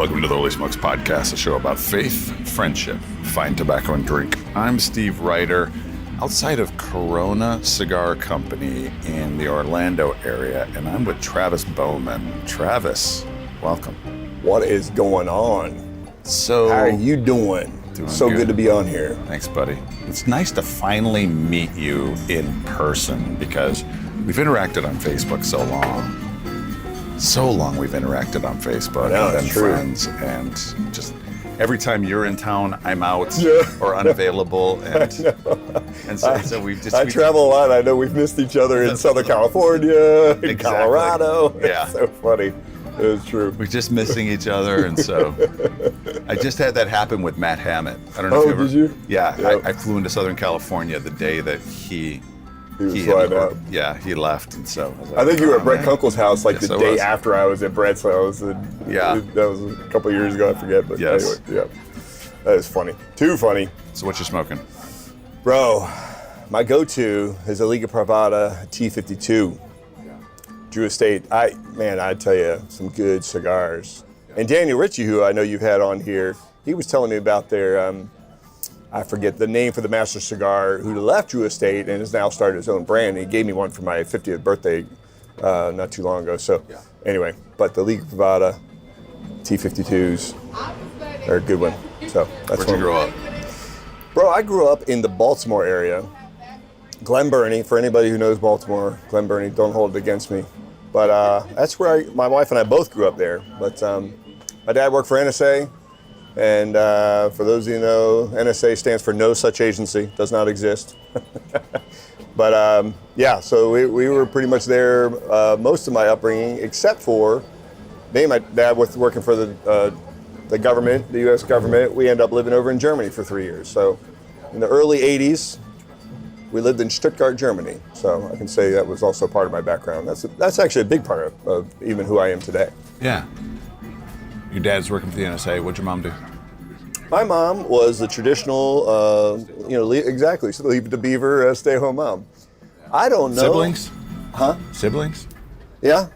Welcome to the Holy Smokes Podcast, a show about faith, friendship, fine tobacco, and drink. I'm Steve Reiter, outside of Corona Cigar Company in the Orlando area, and I'm with Travis Bowman. Travis, welcome. What is going on? So, how are you doing? So good to be on here. Thanks, buddy. It's nice to finally meet you in person because we've interacted on Facebook so long. We've interacted on Facebook and been friends, and just every time you're in town, I'm out or unavailable, and so we've just. I travel a lot. I know we've missed each other in Southern California, in Colorado. Yeah, it's so funny. It is true. We're just missing each other, and so I just had that happen with Matt Hammett. I don't know if you ever. Did you? Yeah, yep. I flew into Southern California the day that he out. Yeah, he left, and so I think you were at Brett Kunkel's house the day after I was at Brett's house. That was a couple of years ago. I forget, but anyway, yeah, that is funny. Too funny. So what you smoking, bro? My go-to is a Liga Privada T52. Drew Estate. I tell you, some good cigars. And Daniel Ritchie, who I know you've had on here, he was telling me about their, I forget the name for the master cigar, who left Drew Estate and has now started his own brand. He gave me one for my 50th birthday not too long ago. So anyway, but the Liga Privada T52s are a good one. So that's where'd you grow up? Bro, I grew up in the Baltimore area. Glen Burnie, for anybody who knows Baltimore, Glen Burnie, don't hold it against me. But that's where my wife and I both grew up there. But my dad worked for NSA. And for those of you who know, NSA stands for No Such Agency, does not exist. But so we were pretty much there most of my upbringing, except for me and my dad working for the government, the U.S. government. We ended up living over in Germany for 3 years. So in the early 80s, we lived in Stuttgart, Germany. So I can say that was also part of my background. That's actually a big part of even who I am today. Yeah. Your dad's working for the NSA. What'd your mom do? My mom was the traditional, exactly, so leave the beaver, stay-home mom. I don't know. Siblings? Huh? Siblings? Yeah.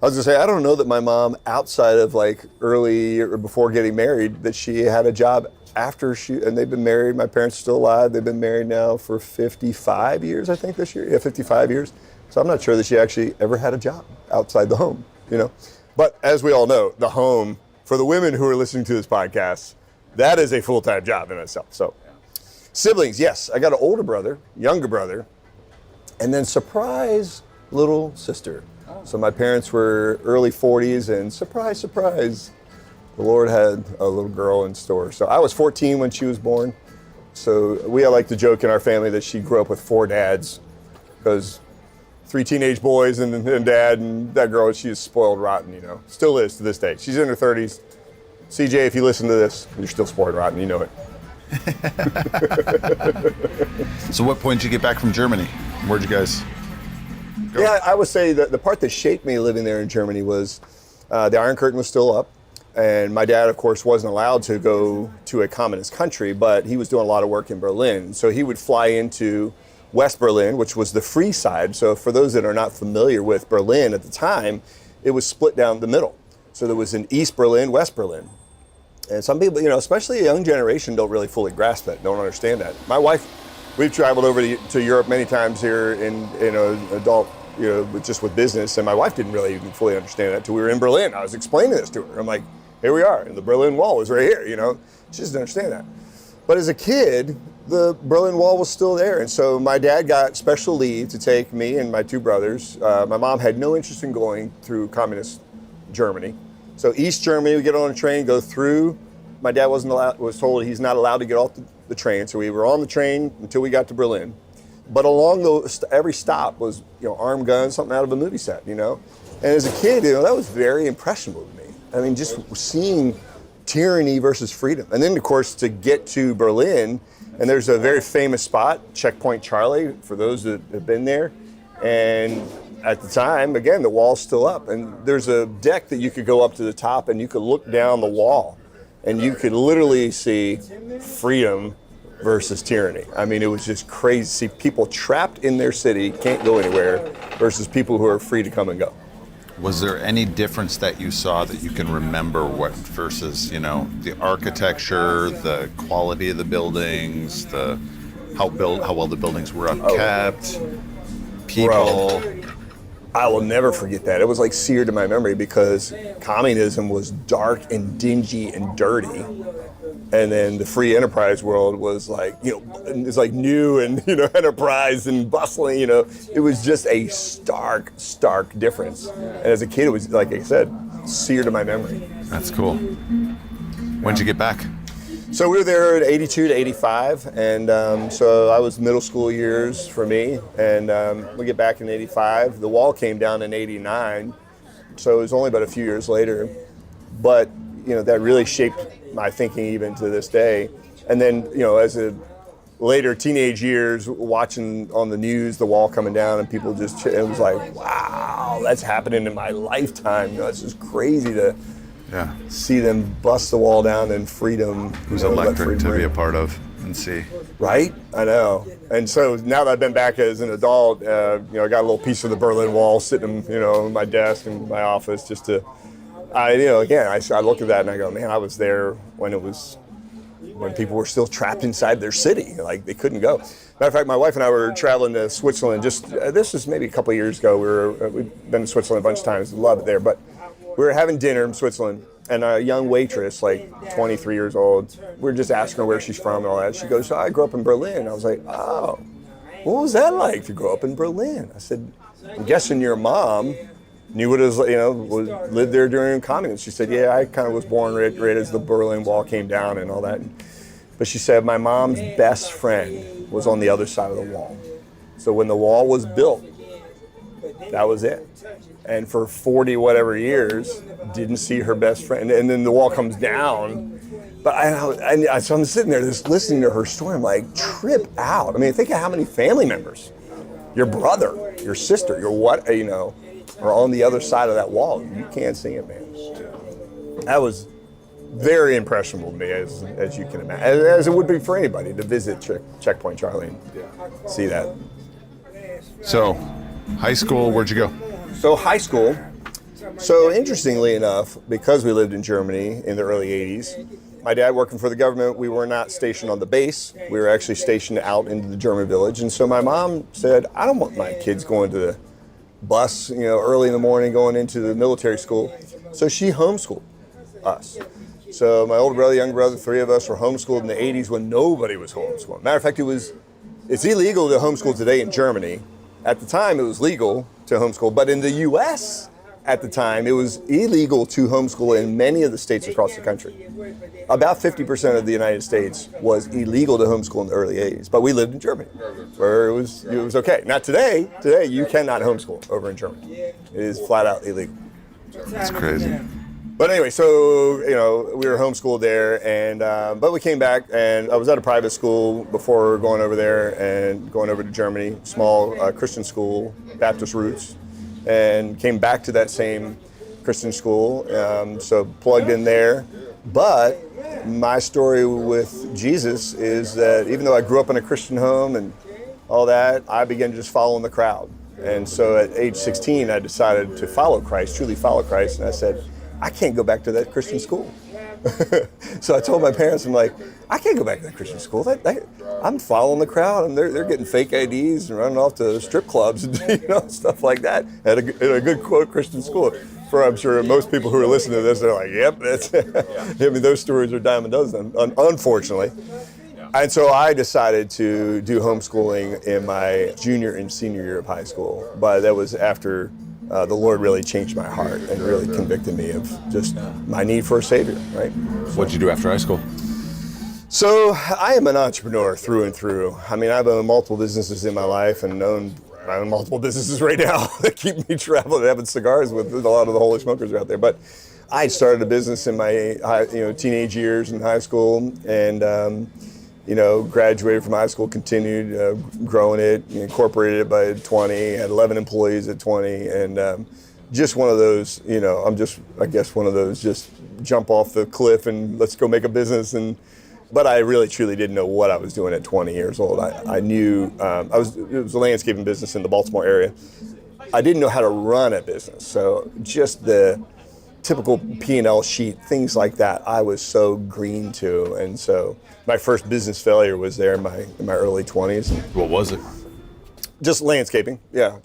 I was gonna say, I don't know that my mom, outside of early or before getting married, that she had a job after and they've been married. My parents are still alive. They've been married now for 55 years, I think, this year. Yeah, 55 years. So I'm not sure that she actually ever had a job outside the home, But as we all know, the home, for the women who are listening to this podcast, that is a full-time job in itself. So, siblings, yes. I got an older brother, younger brother, and then surprise, little sister. So my parents were early 40s, and surprise, surprise, the Lord had a little girl in store. So I was 14 when she was born. So we like to joke in our family that she grew up with 4 dads, because 3 teenage boys and dad, and that girl, she's spoiled rotten, Still is to this day. She's in her 30s. CJ, if you listen to this, you're still spoiled rotten, you know it. So what point did you get back from Germany? Where'd you guys go? Yeah, I would say that the part that shaped me living there in Germany was the Iron Curtain was still up. And my dad, of course, wasn't allowed to go to a communist country, but he was doing a lot of work in Berlin. So he would fly into West Berlin, which was the free side. So for those that are not familiar with Berlin at the time, it was split down the middle. So there was an East Berlin, West Berlin. And some people, especially a young generation, don't really fully grasp that, don't understand that. My wife, we've traveled over to Europe many times here in adult, just with business, and my wife didn't really even fully understand that until we were in Berlin. I was explaining this to her. I'm like, here we are, and the Berlin Wall was right here, She just didn't understand that. But as a kid, the Berlin Wall was still there, and so my dad got special leave to take me and my 2 brothers. My mom had no interest in going through communist Germany. So East Germany, we get on a train, go through. My dad was told he's not allowed to get off the train, so we were on the train until we got to Berlin. But along every stop was, armed guns, something out of a movie set, And as a kid, that was very impressionable to me. I mean, just seeing tyranny versus freedom. And then, of course, to get to Berlin, and there's a very famous spot, Checkpoint Charlie, for those that have been there. And at the time, again, the wall's still up, and there's a deck that you could go up to the top and you could look down the wall and you could literally see freedom versus tyranny. I mean, it was just crazy. See people trapped in their city, can't go anywhere, versus people who are free to come and go. Was there any difference that you saw that you can remember what versus, the architecture, the quality of the buildings, how well the buildings were upkept, people? Bro, I will never forget that. It was like seared in my memory because communism was dark and dingy and dirty. And then the free enterprise world was like, it's like new and, enterprise and bustling, It was just a stark difference. And as a kid, it was, like I said, seared in my memory. That's cool. When'd you get back? So we were there in 82 to 85. And so I was middle school years for me. And we get back in 85. The wall came down in 89. So it was only about a few years later. But, that really shaped my thinking even to this day. And then, as a later teenage years, watching on the news, the wall coming down and people it was like, wow, that's happening in my lifetime. It's just crazy to see them bust the wall down and freedom. It was electric to be a part of and see. Right? I know. And so now that I've been back as an adult, I got a little piece of the Berlin Wall sitting, on my desk in my office just to, I look at that and I go, man, I was there when people were still trapped inside their city, like they couldn't go. Matter of fact, my wife and I were traveling to Switzerland this was maybe a couple of years ago. We've been to Switzerland a bunch of times, love it there, but we were having dinner in Switzerland and a young waitress, like 23 years old, we were just asking her where she's from and all that. She goes, I grew up in Berlin. I was like, oh, what was that like to grow up in Berlin? I said, I'm guessing your mom knew what it was, lived there during communism. She said, yeah, I kind of was born right as the Berlin Wall came down and all that. But she said, my mom's best friend was on the other side of the wall. So when the wall was built, that was it. And for 40 whatever years, didn't see her best friend. And then the wall comes down. But so I'm sitting there just listening to her story. I'm like, trip out. I mean, think of how many family members, your brother, your sister, are on the other side of that wall. You can't see it, man. That was very impressionable to me, as you can imagine, as it would be for anybody to visit Checkpoint Charlie and see that. So, high school, where'd you go? So high school. So interestingly enough, because we lived in Germany in the early 80s, my dad working for the government, we were not stationed on the base. We were actually stationed out into the German village. And so my mom said, I don't want my kids going to the bus, early in the morning going into the military school. So she homeschooled us. So my older brother, younger brother, three of us were homeschooled in the 80s when nobody was homeschooling. Matter of fact, it's illegal to homeschool today in Germany. At the time, it was legal to homeschool, but in the U.S. at the time, it was illegal to homeschool in many of the states across the country. About 50% of the United States was illegal to homeschool in the early 80s, but we lived in Germany, where it was okay. Now today you cannot homeschool over in Germany. It is flat out illegal. That's crazy. But anyway, so we were homeschooled there, and but we came back, and I was at a private school before going over there and going over to Germany, small Christian school, Baptist roots, and came back to that same Christian school, so plugged in there. But my story with Jesus is that even though I grew up in a Christian home and all that, I began just following the crowd. And so at age 16, I decided to follow Christ, truly follow Christ, and I said, I can't go back to that Christian school. So I told my parents, I'm like, I can't go back to that Christian school. I'm following the crowd, and they're getting fake IDs and running off to strip clubs and stuff like that at a good quote Christian school. For I'm sure most people who are listening to this, they're like, yep, that's. I mean, those stories are dime a dozen, unfortunately. And so I decided to do homeschooling in my junior and senior year of high school, but that was after. The Lord really changed my heart and really convicted me of just my need for a Savior, right? What'd you do after high school? So I am an entrepreneur through and through. I mean, I've owned multiple businesses in my life and I own multiple businesses right now that keep me traveling and having cigars with a lot of the holy smokers out there. But I started a business in my teenage years in high school and graduated from high school, continued growing it, incorporated it by 20, had 11 employees at 20, and just one of those, I guess one of those just jump off the cliff and let's go make a business. But I really, truly didn't know what I was doing at 20 years old. I knew, it was a landscaping business in the Baltimore area. I didn't know how to run a business. So just the typical P&L sheet, things like that, I was so green to. And so my first business failure was there in my early 20s. What was it? Just landscaping. Yeah.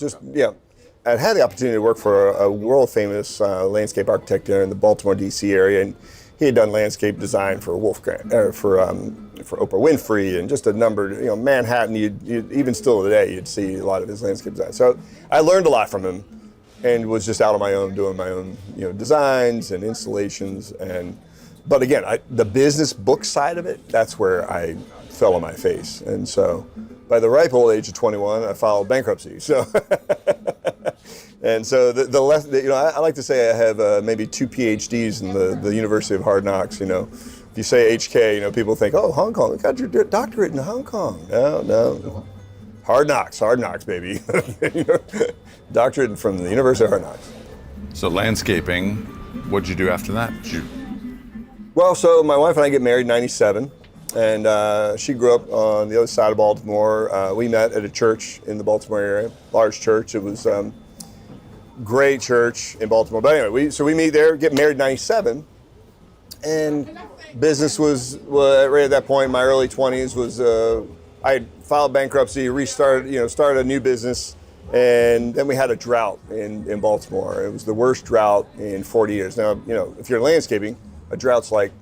I had the opportunity to work for a world famous landscape architect there in the Baltimore, D.C. area. And he had done landscape design for for Oprah Winfrey and just a number, Manhattan, even still today, you'd see a lot of his landscape design. So I learned a lot from him and was just out on my own, doing my own, designs and installations. But again, the business book side of it, that's where I fell on my face. And so by the ripe old age of 21, I filed bankruptcy. So, and so I like to say I have maybe 2 PhDs in the University of Hard Knocks. If you say HK, people think, oh, Hong Kong, you got your doctorate in Hong Kong. No. Hard knocks, baby. Doctorate from the University of Hard Knocks. So landscaping, what'd you do after that? Well, so my wife and I get married in 97, and she grew up on the other side of Baltimore. We met at a church in the Baltimore area, large church. It was great church in Baltimore. But anyway, we meet there, get married in 97, and business was right at that point, in my early 20s, was I had filed bankruptcy, started a new business, and then we had a drought in Baltimore. It was the worst drought in 40 years. Now, if you're landscaping, a drought's like,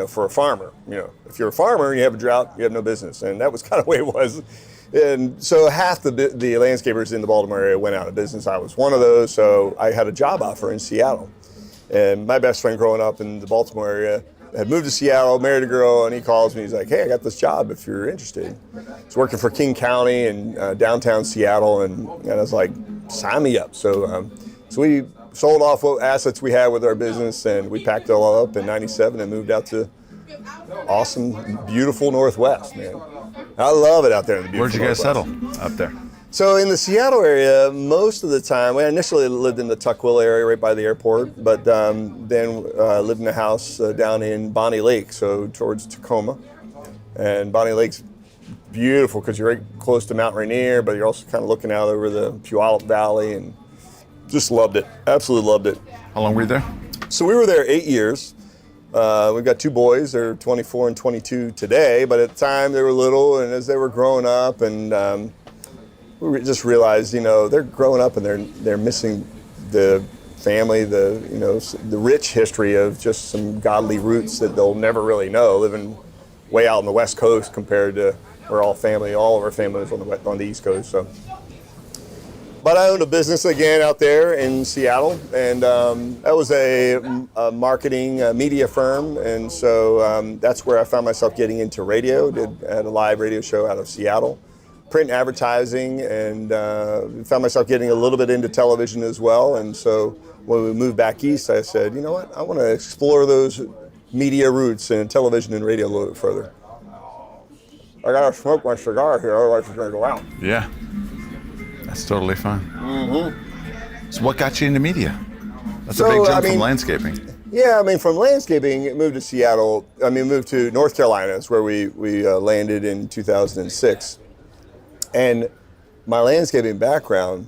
for a farmer. If you're a farmer and you have a drought, you have no business. And that was kind of the way it was. And so half the landscapers in the Baltimore area went out of business. I was one of those, so I had a job offer in Seattle. And my best friend growing up in the Baltimore area had moved to Seattle, married a girl, and he calls me. He's like, hey, I got this job if you're interested. He's working for King County in downtown Seattle, and I was like, sign me up. So we sold off what assets we had with our business, and we packed it all up in 97 and moved out to awesome, beautiful Northwest, man. I love it out there in the beautiful Where'd you guys Northwest. settle up there? So in the Seattle area, most of the time, we initially lived in the Tuckwell area right by the airport, but then lived in a house down in Bonnie Lake, so towards Tacoma. And Bonnie Lake's beautiful because you're right close to Mount Rainier, but you're also kind of looking out over the Puyallup Valley, and just loved it. Absolutely loved it. How long were you there? So we were there 8 years. We've got 2 boys. They're 24 and 22 today, but at the time they were little, and as they were growing up, and we just realized, they're growing up and they're missing the family, the rich history of just some godly roots that they'll never really know, living way out on the West Coast compared to where all of our family is on the East Coast. So, but I owned a business again out there in Seattle, and that was a marketing media firm, and so that's where I found myself getting into radio. Had a live radio show out of Seattle. Print advertising, and found myself getting a little bit into television as well. And so when we moved back east, I said, you know what, I want to explore those media roots in television and radio a little bit further. I gotta smoke my cigar here, otherwise it's gonna go out. Yeah, that's totally fine. Mm-hmm. So what got you into media? That's a big jump from landscaping. Yeah, from landscaping, moved to Seattle. Moved to North Carolina. That's where we landed in 2006. And my landscaping background,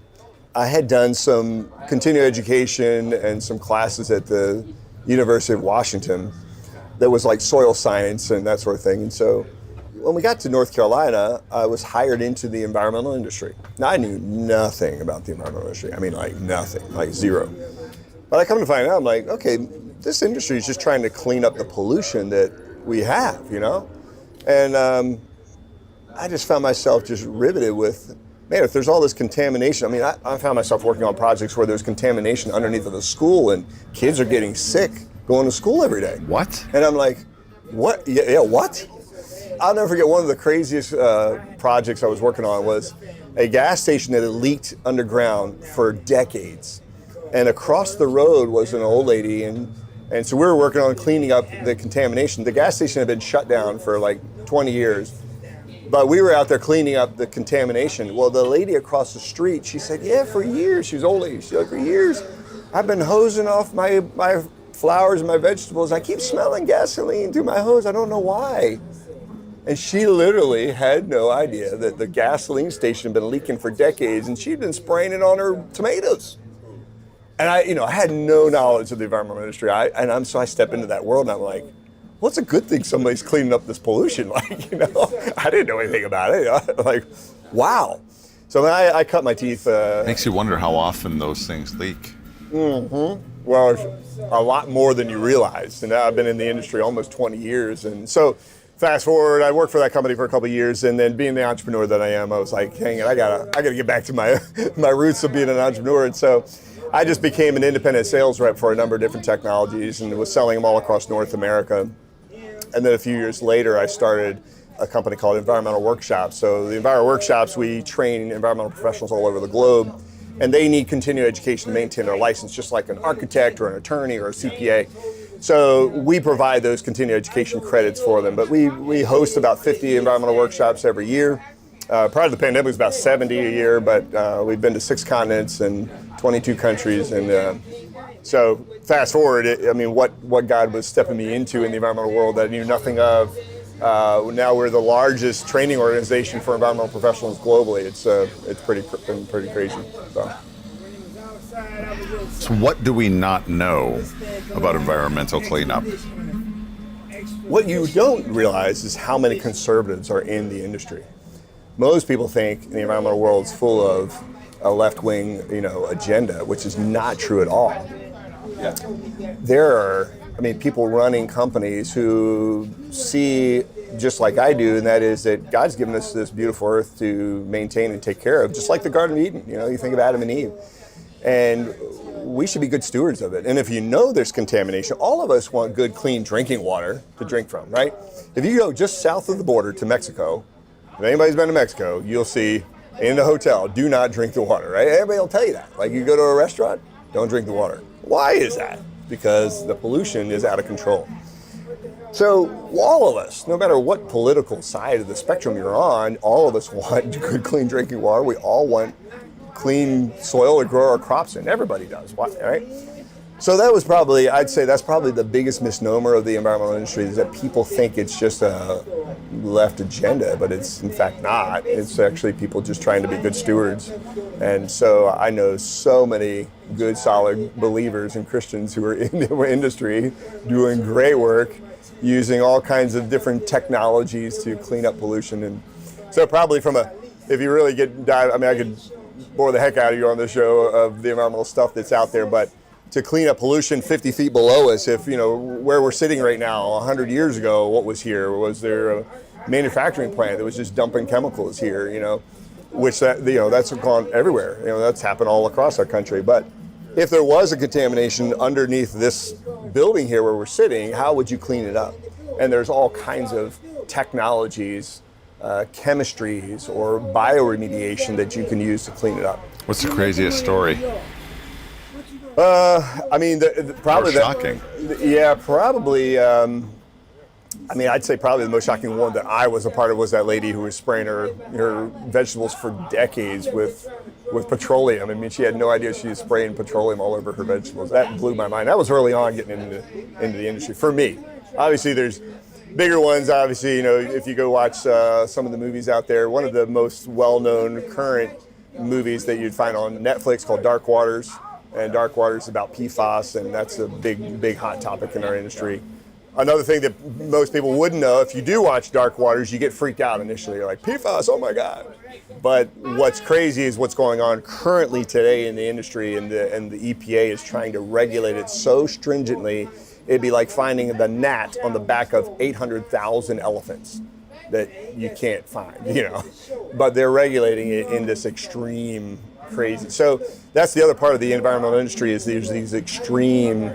I had done some continuing education and some classes at the University of Washington that was like soil science and that sort of thing. And so when we got to North Carolina, I was hired into the environmental industry. Now, I knew nothing about the environmental industry. Nothing, like zero. But I come to find out, I'm like, okay, this industry is just trying to clean up the pollution that we have, And I just found myself just riveted with, man, if there's all this contamination. I found myself working on projects where there's contamination underneath of the school and kids are getting sick going to school every day. What? And I'm like, what? Yeah, what? I'll never forget one of the craziest projects I was working on was a gas station that had leaked underground for decades. And across the road was an old lady, and so we were working on cleaning up the contamination. The gas station had been shut down for like 20 years. But we were out there cleaning up the contamination. Well, the lady across the street, she said, yeah, for years, she was old lady. She's like, for years, I've been hosing off my flowers and my vegetables. I keep smelling gasoline through my hose. I don't know why. And she literally had no idea that the gasoline station had been leaking for decades, and she'd been spraying it on her tomatoes. And I had no knowledge of the environmental industry. So I step into that world, and I'm like, well, it's a good thing somebody's cleaning up this pollution. Like, I didn't know anything about it. Like, wow. So then I cut my teeth. Makes you wonder how often those things leak. Mm-hmm. Well, a lot more than you realize. And I've been in the industry almost 20 years. And so fast forward, I worked for that company for a couple of years, and then being the entrepreneur that I am, I was like, hang it, I gotta get back to my roots of being an entrepreneur. And so I just became an independent sales rep for a number of different technologies and was selling them all across North America. And then a few years later, I started a company called Environmental Workshops. So the Environmental Workshops, we train environmental professionals all over the globe, and they need continuing education to maintain their license, just like an architect or an attorney or a CPA. So we provide those continuing education credits for them. But we host about 50 environmental workshops every year. Prior to the pandemic, it was about 70 a year, but we've been to 6 continents and 22 countries. And so fast forward, what God was stepping me into in the environmental world that I knew nothing of. Now we're the largest training organization for environmental professionals globally. It's been pretty crazy. So what do we not know about environmental cleanup? What you don't realize is how many conservatives are in the industry. Most people think the environmental world is full of a left-wing, agenda, which is not true at all. There are, people running companies who see just like I do, and that is that God's given us this beautiful earth to maintain and take care of, just like the Garden of Eden. You think of Adam and Eve. And we should be good stewards of it. And if you know there's contamination, all of us want good, clean drinking water to drink from, right? If you go just south of the border to Mexico, if anybody's been to Mexico, you'll see in the hotel, do not drink the water, right? Everybody will tell you that. Like, you go to a restaurant, don't drink the water. Why is that? Because the pollution is out of control. So all of us, no matter what political side of the spectrum you're on, all of us want good, clean drinking water. We all want clean soil to grow our crops in. Everybody does, right? So that was I'd say that's probably the biggest misnomer of the environmental industry, is that people think it's just a left agenda, but it's in fact not. It's actually people just trying to be good stewards. And so I know so many good, solid believers and Christians who are in the industry doing great work, using all kinds of different technologies to clean up pollution. And so probably if you really I could bore the heck out of you on this show of the environmental stuff that's out there, but to clean up pollution 50 feet below us, if where we're sitting right now, 100 years ago, what was here? Was there a manufacturing plant that was just dumping chemicals here? Which that's gone everywhere. That's happened all across our country. But if there was a contamination underneath this building here where we're sitting, how would you clean it up? And there's all kinds of technologies, chemistries, or bioremediation that you can use to clean it up. What's the craziest story? Probably shocking. Yeah, probably. I'd say probably the most shocking one that I was a part of was that lady who was spraying her vegetables for decades with petroleum. She had no idea she was spraying petroleum all over her vegetables. That blew my mind. That was early on getting into the industry for me. Obviously, there's bigger ones. Obviously, if you go watch some of the movies out there, one of the most well-known current movies that you'd find on Netflix called Dark Waters. And Dark Waters is about PFAS, and that's a big hot topic in our industry. Another thing that most people wouldn't know, if you do watch Dark Waters, you get freaked out initially. You're like, PFAS, oh my God. But what's crazy is what's going on currently today in the industry, and the EPA is trying to regulate it so stringently, it'd be like finding the gnat on the back of 800,000 elephants that you can't find, But they're regulating it in this extreme crazy. So that's the other part of the environmental industry, is there's these extreme,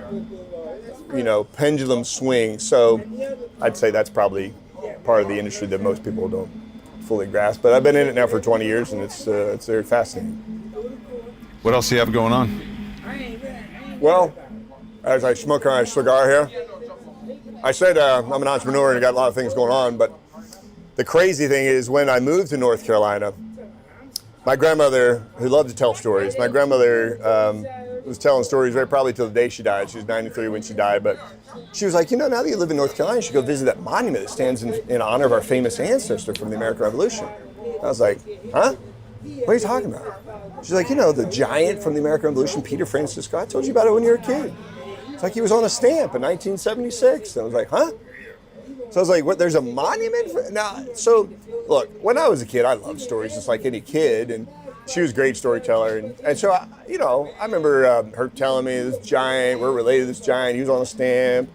pendulum swings. So I'd say that's probably part of the industry that most people don't fully grasp. But I've been in it now for 20 years, and it's very fascinating. What else do you have going on? Well, as I smoke on a cigar here, I said I'm an entrepreneur and got a lot of things going on, but the crazy thing is when I moved to North Carolina, my grandmother, who loved to tell stories, my grandmother was telling stories right probably till the day she died. She was 93 when she died, but she was like, now that you live in North Carolina, you should go visit that monument that stands in honor of our famous ancestor from the American Revolution. I was like, huh? What are you talking about? She's like, the giant from the American Revolution, Peter Francisco. I told you about it when you were a kid. It's like he was on a stamp in 1976. And I was like, huh? So I was like, what, there's a monument for now? So look, when I was a kid, I loved stories just like any kid. And she was a great storyteller. And so, I remember her telling me this giant, we're related to this giant, he was on a stamp.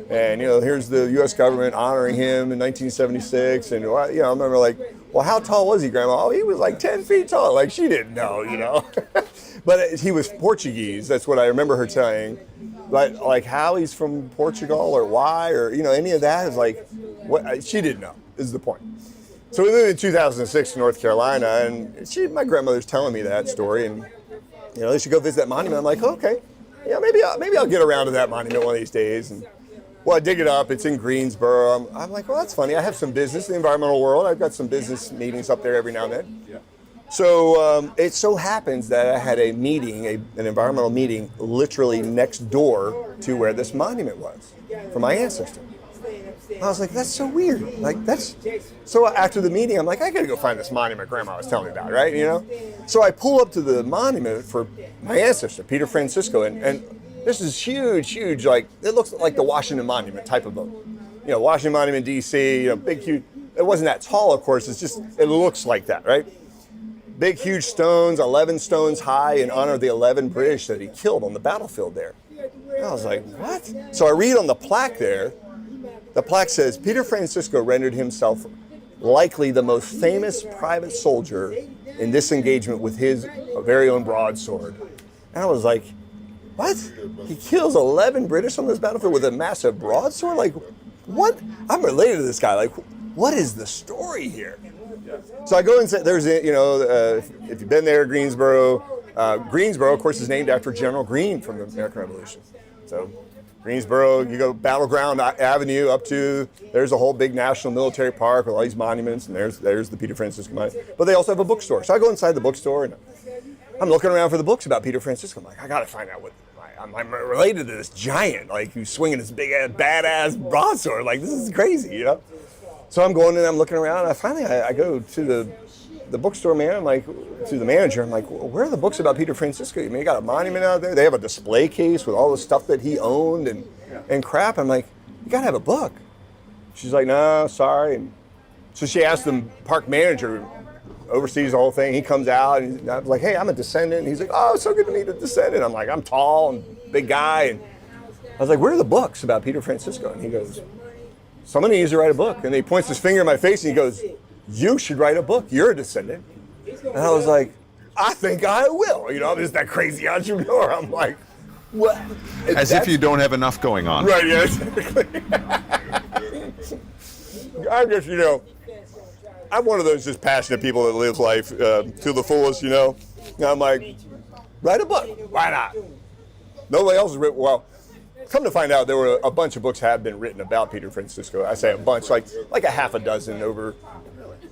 And, here's the U.S. government honoring him in 1976. And, I remember like, well, how tall was he, Grandma? Oh, he was like 10 feet tall. Like, she didn't know, But he was Portuguese. That's what I remember her saying. But, like, how he's from Portugal or why or, any of that is like, what she didn't know is the point. So we moved in 2006 to North Carolina, and my grandmother's telling me that story. And, they should go visit that monument. I'm like, okay, maybe I'll get around to that monument one of these days. And, well, I dig it up. It's in Greensboro. I'm like, well, that's funny. I have some business in the environmental world. I've got some business meetings up there every now and then. Yeah. So it so happens that I had a meeting, an environmental meeting, literally next door to where this monument was for my ancestor. I was like, that's so weird. So after the meeting, I'm like, I gotta go find this monument Grandma was telling me about, right? So I pull up to the monument for my ancestor, Peter Francisco, and this is huge, like, it looks like the Washington Monument type of boat. Washington Monument, D.C., big, huge. It wasn't that tall, of course, it looks like that, right? Big, huge stones, 11 stones high in honor of the 11 British that he killed on the battlefield there. And I was like, what? So I read on the plaque there, the plaque says, Peter Francisco rendered himself likely the most famous private soldier in this engagement with his very own broadsword. And I was like, what? He kills 11 British on this battlefield with a massive broadsword? Like, what? I'm related to this guy. Like, what is the story here? So I go and say, there's, if you've been there, Greensboro, of course, is named after General Greene from the American Revolution. So Greensboro, you go Battleground Avenue up to, there's a whole big national military park with all these monuments, and there's the Peter Francisco Monument. But they also have a bookstore. So I go inside the bookstore, and I'm looking around for the books about Peter Francisco. I'm like, I got to find out what, I'm related to this giant, like, who's swinging this big, badass broadsword. Like, this is crazy, So I'm going and I'm looking around, and finally I go to the bookstore man. I'm like, to the manager, I'm like, well, where are the books about Peter Francisco? You got a monument out there? They have a display case with all the stuff that he owned and crap. I'm like, you got to have a book. She's like, no, sorry. And so she asked the park manager, who oversees the whole thing. He comes out, and I was like, hey, I'm a descendant. And he's like, oh, it's so good to meet a descendant. I'm like, I'm tall and big guy. And I was like, where are the books about Peter Francisco? And he goes, someone needs to write a book. And he points his finger in my face and he goes, you should write a book. You're a descendant. And I was like, I think I will. I'm just that crazy entrepreneur. I'm like, what? As if you don't have enough going on. Right, yeah, exactly. I'm just, I'm one of those just passionate people that live life to the fullest, And I'm like, write a book. Why not? Nobody else has written, well, come to find out, there were a bunch of books have been written about Peter Francisco. I say a bunch, like a half a dozen over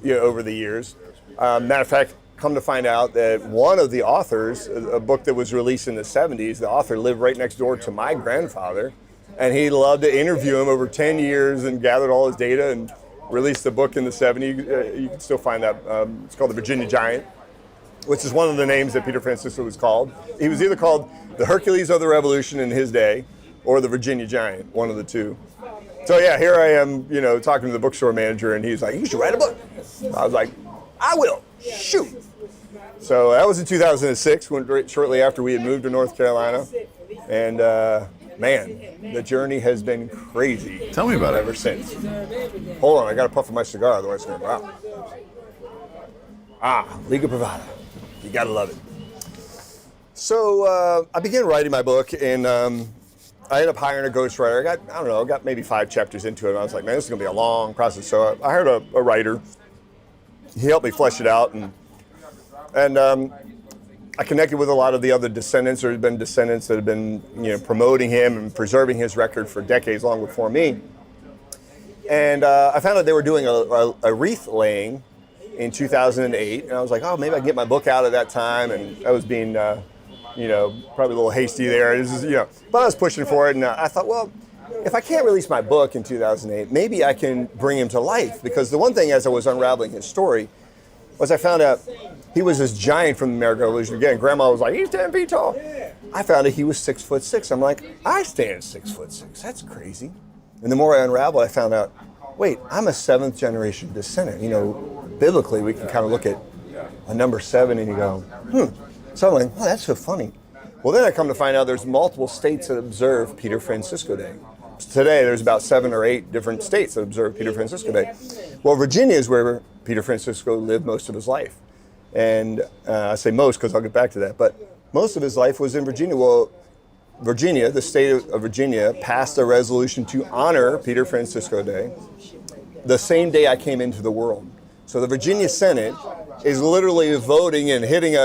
the years. Matter of fact, come to find out that one of the authors, a book that was released in the 70s, the author lived right next door to my grandfather, and he loved to interview him over 10 years and gathered all his data and released the book in the 70s. You can still find that. It's called The Virginia Giant, which is one of the names that Peter Francisco was called. He was either called the Hercules of the Revolution in his day, or the Virginia Giant, one of the two. So yeah, here I am, talking to the bookstore manager, and he's like, you should write a book. I was like, I will, shoot. So that was in 2006, shortly after we had moved to North Carolina. And man, the journey has been crazy. Tell me about it. Ever since. Hold on, I got to puff of my cigar, otherwise it's going to go out. Liga Privada. You got to love it. So I began writing my book, and I ended up hiring a ghostwriter. I got maybe 5 chapters into it. And I was like, man, this is going to be a long process. So I hired a writer. He helped me flesh it out. And I connected with a lot of the other descendants. There had been descendants that had been promoting him and preserving his record for decades long before me. And I found out they were doing a wreath laying in 2008. And I was like, oh, maybe I can get my book out at that time. And that was being probably a little hasty there. But I was pushing for it, and I thought, well, if I can't release my book in 2008, maybe I can bring him to life. Because the one thing, as I was unraveling his story, was I found out he was this giant from the American Revolution. Again, Grandma was like, he's 10 feet tall. I found out he was 6'6". I'm like, I stand 6'6". That's crazy. And the more I unraveled, I found out, wait, I'm a 7th generation descendant. Biblically, we can kind of look at a number 7 and you go, So I'm like, oh, that's so funny. Well, then I come to find out there's multiple states that observe Peter Francisco Day. Today, there's about 7 or 8 different states that observe Peter Francisco Day. Well, Virginia is where Peter Francisco lived most of his life. And I say most because I'll get back to that. But most of his life was in Virginia. Well, Virginia, the state of Virginia, passed a resolution to honor Peter Francisco Day the same day I came into the world. So the Virginia Senate is literally voting and hitting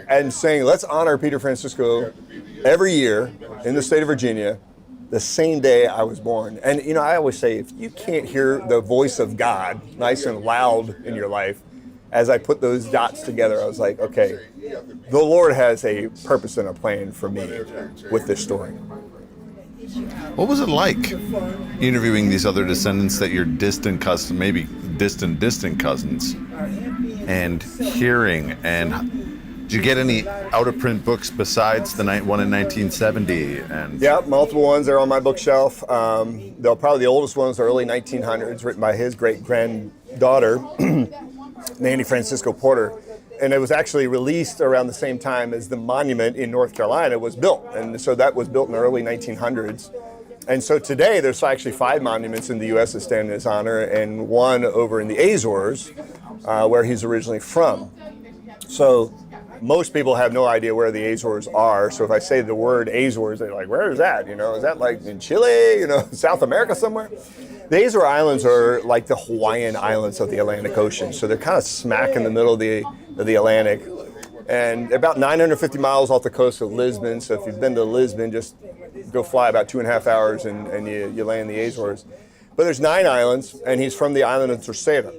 and saying, let's honor Peter Francisco every year in the state of Virginia, the same day I was born. And, I always say, if you can't hear the voice of God nice and loud in your life, as I put those dots together, I was like, okay, the Lord has a purpose and a plan for me with this story. What was it like interviewing these other descendants that you're distant cousins, maybe distant cousins, and hearing, and did you get any out-of-print books besides the one in 1970? Yeah, multiple ones are on my bookshelf. Probably the oldest ones are early 1900s, written by his great-granddaughter, Nanny Francisco Porter. And it was actually released around the same time as the monument in North Carolina was built. And so that was built in the early 1900s. And so today there's actually 5 monuments in the U.S. that stand in his honor, and one over in the Azores, where he's originally from. So most people have no idea where the Azores are. So if I say the word Azores, they're like, where is that? Is that like in Chile, South America somewhere? The Azore Islands are like the Hawaiian Islands of the Atlantic Ocean. So they're kind of smack in the middle of the Atlantic. And about 950 miles off the coast of Lisbon. So if you've been to Lisbon, just go fly about 2.5 hours and you land in the Azores. But there's 9 islands, and he's from the island of Terceira.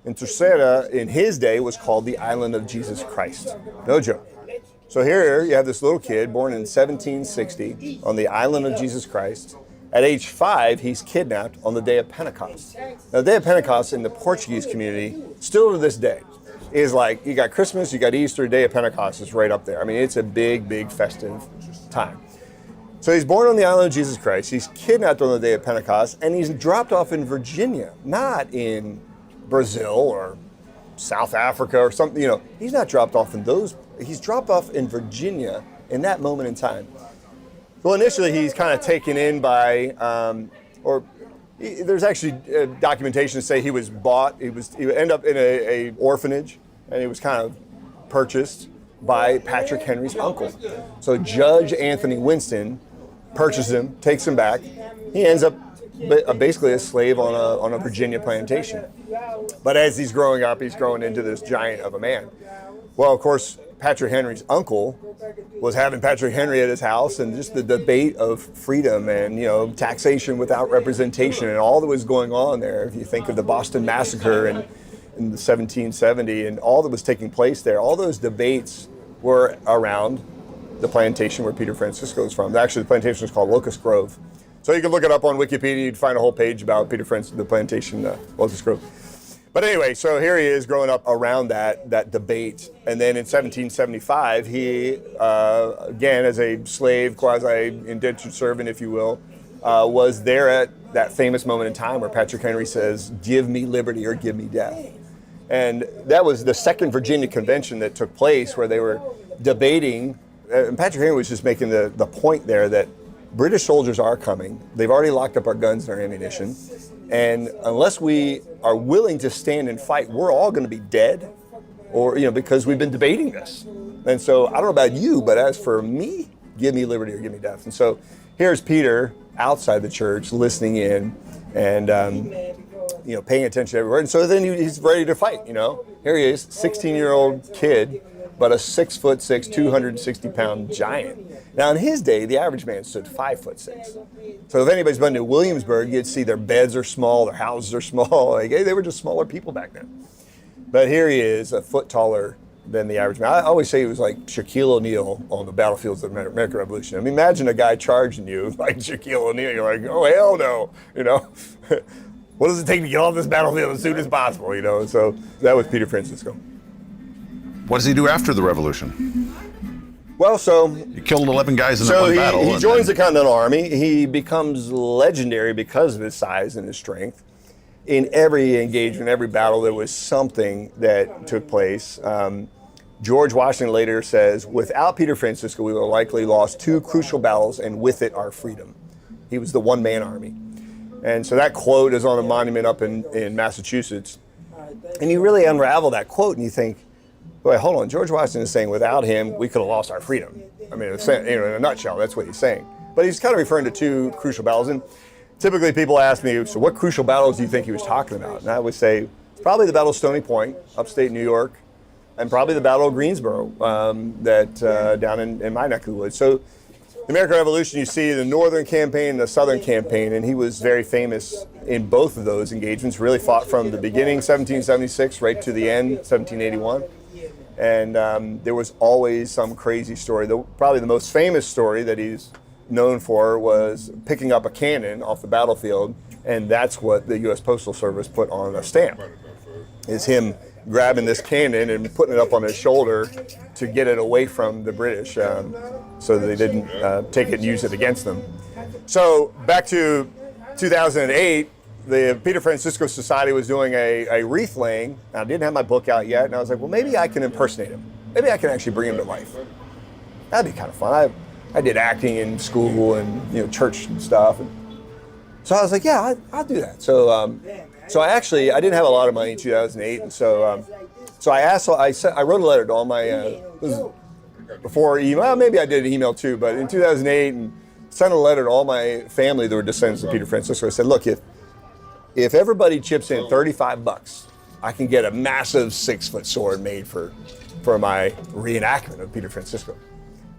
And Terceira, in his day, was called the Island of Jesus Christ. No joke. So here you have this little kid born in 1760 on the Island of Jesus Christ. At age 5, he's kidnapped on the day of Pentecost. Now, the day of Pentecost in the Portuguese community, still to this day, is like, you got Christmas, you got Easter, day of Pentecost is right up there. I mean, it's a big, big festive time. So he's born on the Island of Jesus Christ. He's kidnapped on the day of Pentecost, and he's dropped off in Virginia, not in Brazil or South Africa or something. He's not dropped off in those. He's dropped off in Virginia in that moment in time. Well, initially he's kind of taken in by, there's actually documentation to say he was bought. He would end up in a orphanage, and he was kind of purchased by Patrick Henry's uncle. So Judge Anthony Winston purchases him, takes him back. He ends up basically a slave on a Virginia plantation. But as he's growing up, he's growing into this giant of a man. Well, of course, Patrick Henry's uncle was having Patrick Henry at his house, and just the debate of freedom and taxation without representation and all that was going on there. If you think of the Boston Massacre in the 1770 and all that was taking place there, all those debates were around the plantation where Peter Francisco is from. Actually, the plantation is called Locust Grove. So you can look it up on Wikipedia. You'd find a whole page about Peter Francisco, the plantation, Locust Grove. But anyway, so here he is growing up around that debate. And then in 1775, he, again, as a slave, quasi-indentured servant, if you will, was there at that famous moment in time where Patrick Henry says, give me liberty or give me death. And that was the Second Virginia Convention that took place, where they were debating. And Patrick Henry was just making the point there that British soldiers are coming. They've already locked up our guns and our ammunition. And unless we are willing to stand and fight, we're all going to be dead, or because we've been debating this. And so I don't know about you, but as for me, give me liberty or give me death. And so here's Peter outside the church listening in and paying attention to every word. And so then he's ready to fight. Here he is, 16-year-old kid, but a 6'6", 260-pound giant. Now, in his day, the average man stood 5'6". So if anybody's been to Williamsburg, you'd see their beds are small, their houses are small. They were just smaller people back then. But here he is, a foot taller than the average man. I always say he was like Shaquille O'Neal on the battlefields of the American Revolution. I mean, imagine a guy charging you like Shaquille O'Neal. You're like, oh, hell no, you know. What does it take to get off this battlefield as soon as possible, you know? So that was Peter Francisco. What does he do after the revolution? Well, so he killed 11 guys in that one battle. He joins the Continental Army. He becomes legendary because of his size and his strength. In every engagement, every battle, there was something that took place. George Washington later says, without Peter Francisco, we would have likely lost 2 crucial battles and with it our freedom. He was the one-man army. And so that quote is on a monument up in Massachusetts. And you really unravel that quote and you think, wait, hold on, George Washington is saying without him, we could have lost our freedom. I mean, in a nutshell, that's what he's saying. But he's kind of referring to 2 crucial battles. And typically people ask me, so what crucial battles do you think he was talking about? And I would say, probably the Battle of Stony Point, upstate New York, and probably the Battle of Greensboro, down in my neck of the woods. So the American Revolution, you see the Northern campaign and the Southern campaign, and he was very famous in both of those engagements, really fought from the beginning, 1776, right to the end, 1781. And there was always some crazy story. Probably the most famous story that he's known for was picking up a cannon off the battlefield, and that's what the U.S. Postal Service put on a stamp, is him grabbing this cannon and putting it up on his shoulder to get it away from the British so that they didn't take it and use it against them. So back to 2008, the Peter Francisco Society was doing a wreath laying. I didn't have my book out yet, and I was like, well, maybe I can impersonate him. Maybe I can actually bring him to life. That'd be kind of fun. I did acting in school and church and stuff. And so I was like, yeah, I'll do that. So I didn't have a lot of money in 2008, and so I wrote a letter to all my before email. Maybe I did an email too, but in 2008, and sent a letter to all my family that were descendants of Peter Francisco. I said, look, if everybody chips in $35, I can get a massive 6-foot sword made for my reenactment of Peter Francisco.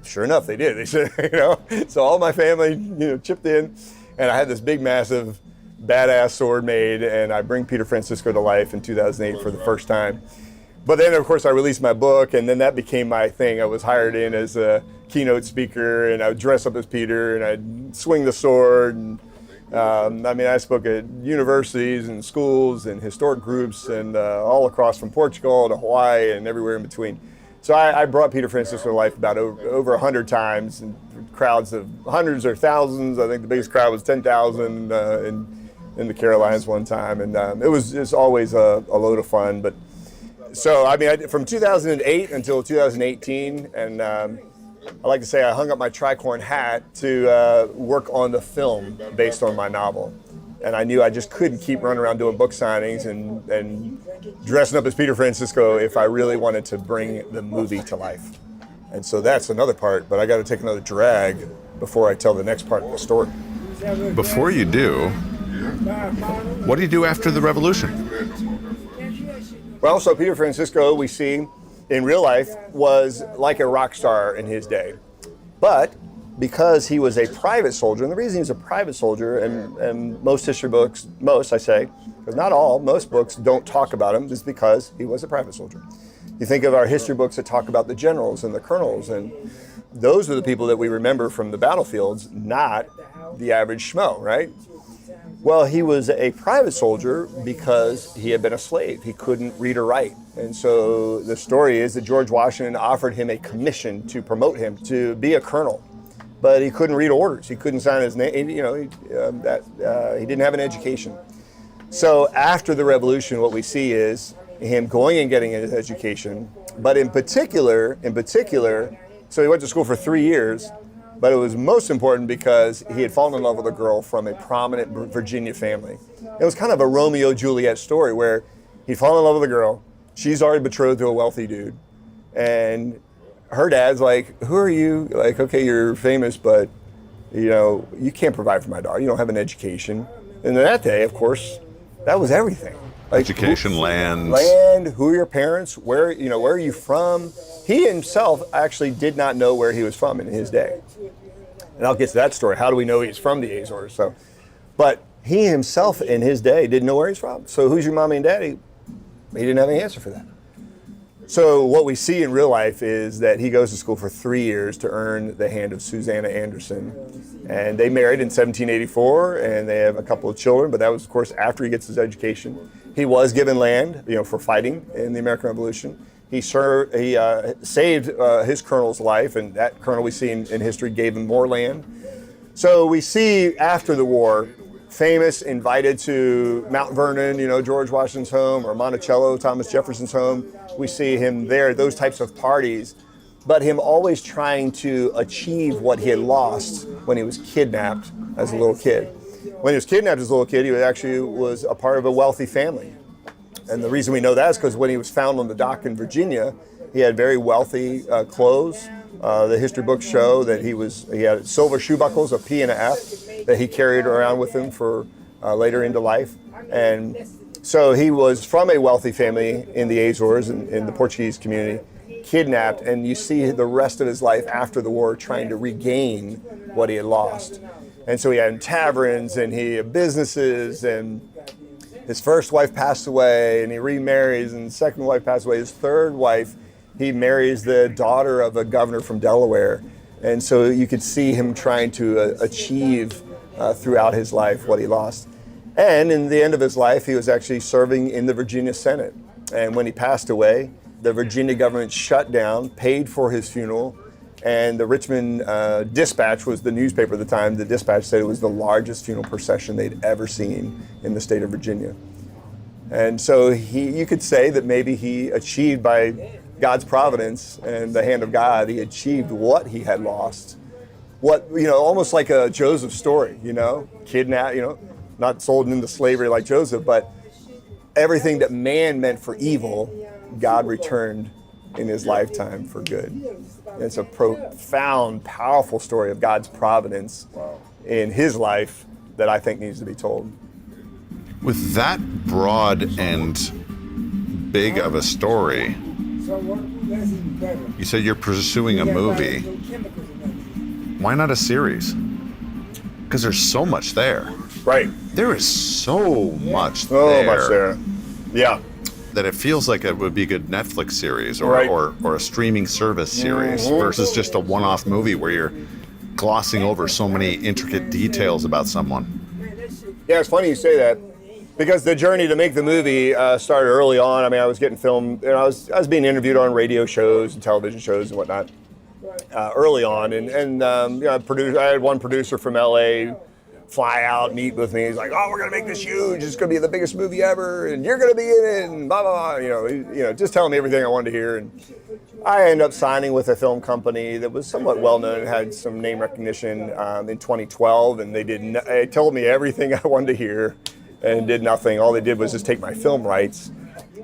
Sure enough, they did. They said, so all my family, chipped in, and I had this big, massive, badass sword made, and I bring Peter Francisco to life in 2008 for the first time. But then, of course, I released my book, and then that became my thing. I was hired in as a keynote speaker, and I would dress up as Peter, and I'd swing the sword. And, I spoke at universities and schools and historic groups and all across from Portugal to Hawaii and everywhere in between. So I brought Peter Francisco to life about over 100 times, and crowds of hundreds or thousands. I think the biggest crowd was 10,000 in the Carolinas one time, and it was always a load of fun. But so from 2008 until 2018, and I like to say I hung up my tricorn hat to work on the film based on my novel. And I knew I just couldn't keep running around doing book signings and dressing up as Peter Francisco if I really wanted to bring the movie to life. And so that's another part, but I got to take another drag before I tell the next part of the story. Before you do, what do you do after the revolution? Well, so Peter Francisco, we see in real life, was like a rock star in his day. But because he was a private soldier, and the reason he was a private soldier, and most history books, because not all, most books don't talk about him, is because he was a private soldier. You think of our history books that talk about the generals and the colonels, and those are the people that we remember from the battlefields, not the average schmo, right? Well, he was a private soldier because he had been a slave. He couldn't read or write. And so the story is that George Washington offered him a commission to promote him to be a colonel. But he couldn't read orders. He couldn't sign his name. He didn't have an education. So after the revolution, what we see is him going and getting his education. But in particular, so he went to school for 3 years. But it was most important because he had fallen in love with a girl from a prominent Virginia family. It was kind of a Romeo-Juliet story where he'd fallen in love with a girl. She's already betrothed to a wealthy dude. And her dad's like, who are you? Like, okay, you're famous, but you can't provide for my daughter. You don't have an education. And that day, of course, that was everything. Like, education, land, who are your parents? Where are you from? He himself actually did not know where he was from in his day. And I'll get to that story. How do we know he's from the Azores? But he himself in his day didn't know where he's from. So who's your mommy and daddy? He didn't have any answer for that. So what we see in real life is that he goes to school for 3 years to earn the hand of Susanna Anderson. And they married in 1784, and they have a couple of children, but that was, of course, after he gets his education. He was given land, for fighting in the American Revolution. He saved his colonel's life, and that colonel we see in history gave him more land. So we see after the war, famous, invited to Mount Vernon, George Washington's home, or Monticello, Thomas Jefferson's home. We see him there, those types of parties, but him always trying to achieve what he had lost when he was kidnapped as a little kid. When he was kidnapped as a little kid, he was a part of a wealthy family. And the reason we know that is because when he was found on the dock in Virginia, he had very wealthy clothes. The history books show that he had silver shoe buckles, a P and a F, that he carried around with him for later into life. And so he was from a wealthy family in the Azores, in the Portuguese community, kidnapped, and you see the rest of his life after the war trying to regain what he had lost. And so he had taverns, and he had businesses, and his first wife passed away, and he remarries, and his second wife passed away. His third wife, he marries the daughter of a governor from Delaware. And so you could see him trying to achieve throughout his life what he lost. And in the end of his life, he was actually serving in the Virginia Senate. And when he passed away, the Virginia government shut down, paid for his funeral, and the Richmond Dispatch was the newspaper at the time. The Dispatch said it was the largest funeral procession they'd ever seen in the state of Virginia. And so you could say that maybe he achieved, by God's providence and the hand of God, he achieved what he had lost. Almost like a Joseph story, kidnapped, not sold into slavery like Joseph, but everything that man meant for evil, God returned in his lifetime for good. And it's a profound, powerful story of God's providence in his life that I think needs to be told. With that broad and big of a story, you said you're pursuing a movie. Why not a series? Because there's so much there. Right. There is so much there. So much there. Yeah. That it feels like it would be a good Netflix series or a streaming service series versus just a one-off movie where you're glossing over so many intricate details about someone. Yeah, it's funny you say that, because the journey to make the movie started early on. I mean, I was getting filmed, and I was being interviewed on radio shows and television shows and whatnot early on, and I had one producer from LA fly out, meet with me. He's like, "Oh, we're gonna make this huge. It's gonna be the biggest movie ever, and you're gonna be in it." And blah blah blah. Just telling me everything I wanted to hear. And I ended up signing with a film company that was somewhat well known and had some name recognition in 2012. And they told me everything I wanted to hear, and did nothing. All they did was just take my film rights.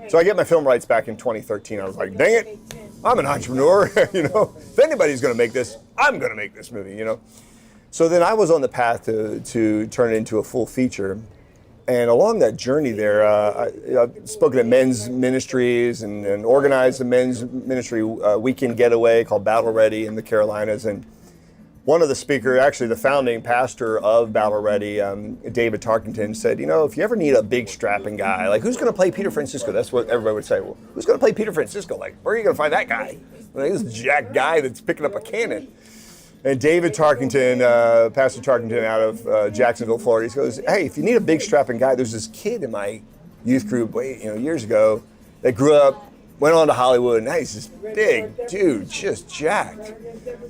So I get my film rights back in 2013. I was like, "Dang it, I'm an entrepreneur. If anybody's gonna make this, I'm gonna make this movie." So then I was on the path to turn it into a full feature. And along that journey there, I've spoken at men's ministries and organized a men's ministry weekend getaway called Battle Ready in the Carolinas. And one of the speakers, actually the founding pastor of Battle Ready, David Tarkington, said, if you ever need a big strapping guy, like who's going to play Peter Francisco? That's what everybody would say. Well, who's going to play Peter Francisco? Like, where are you going to find that guy? This jack guy that's picking up a cannon. And David Tarkington, Pastor Tarkington out of Jacksonville, Florida, he goes, "Hey, if you need a big strapping guy, there's this kid in my youth group, years ago, that grew up, went on to Hollywood, and now he's this big dude, just jacked."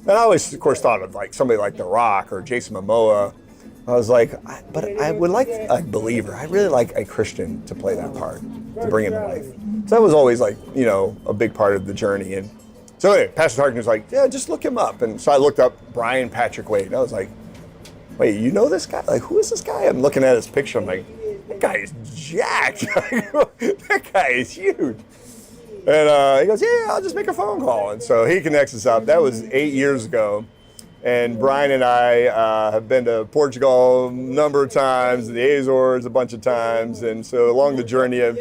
And I always, of course, thought of like somebody like The Rock or Jason Momoa. I was like, but I would like a believer. I really like a Christian to play that part, to bring him to life. So that was always like, a big part of the journey. And so anyway, Pastor Tarkington was like, "Yeah, just look him up." And so I looked up Brian Patrick Wade, and I was like, "Wait, you know this guy? Like, who is this guy?" I'm looking at his picture. I'm like, "That guy is jacked. That guy is huge." And he goes, "Yeah, I'll just make a phone call." And so he connects us up. That was 8 years ago. And Brian and I have been to Portugal a number of times, the Azores a bunch of times. And so along the journey of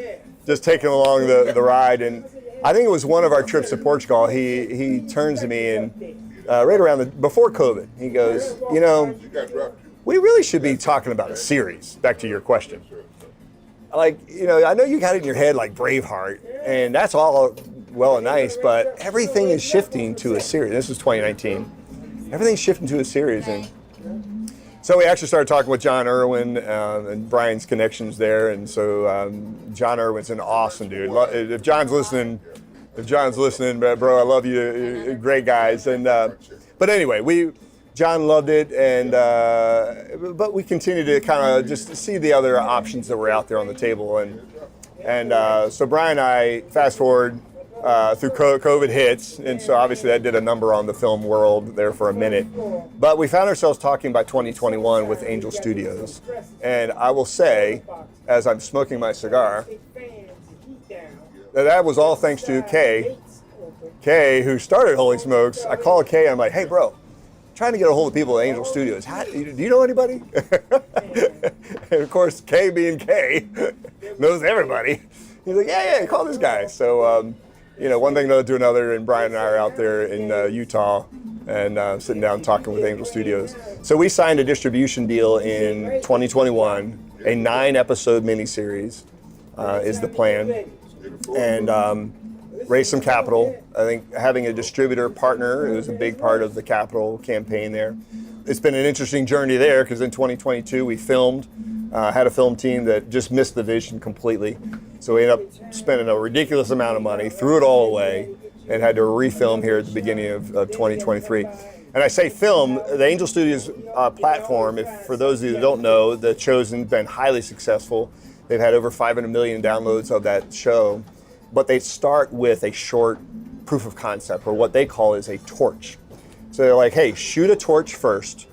just taking along the ride. And I think it was one of our trips to Portugal. He turns to me and right around before COVID, he goes, "We really should be talking about a series." Back to your question. Like, I know you got it in your head like Braveheart, and that's all well and nice, but everything is shifting to a series. This is 2019. Everything's shifting to a series. And so we actually started talking with John Irwin and Brian's connections there. And so John Irwin's an awesome dude. If John's listening, bro, I love you. You're great guys. And but anyway, John loved it, and but we continue to kind of just see the other options that were out there on the table. And so Brian and I, fast forward through COVID hits, and so obviously that did a number on the film world there for a minute. But we found ourselves talking about 2021 with Angel Studios. And I will say, as I'm smoking my cigar, that was all thanks to Kay. Kay, who started Holy Smokes. I called Kay, I'm like, hey, bro, trying to get a hold of people at Angel Studios. Do you know anybody? And of course, Kay being Kay, knows everybody. He's like, yeah, call this guy. So, one thing led to another, and Brian and I are out there in Utah and sitting down talking with Angel Studios. So we signed a distribution deal in 2021, a 9-episode miniseries is the plan. And raise some capital. I think having a distributor partner is a big part of the capital campaign there. It's been an interesting journey there because in 2022 we filmed, had a film team that just missed the vision completely. So we ended up spending a ridiculous amount of money, threw it all away, and had to refilm here at the beginning of 2023. And I say film, the Angel Studios platform, for those of you that don't know, the show's been highly successful. They've had over 500 million downloads of that show. But they start with a short proof of concept, or what they call is a torch. So they're like, hey, shoot a torch first,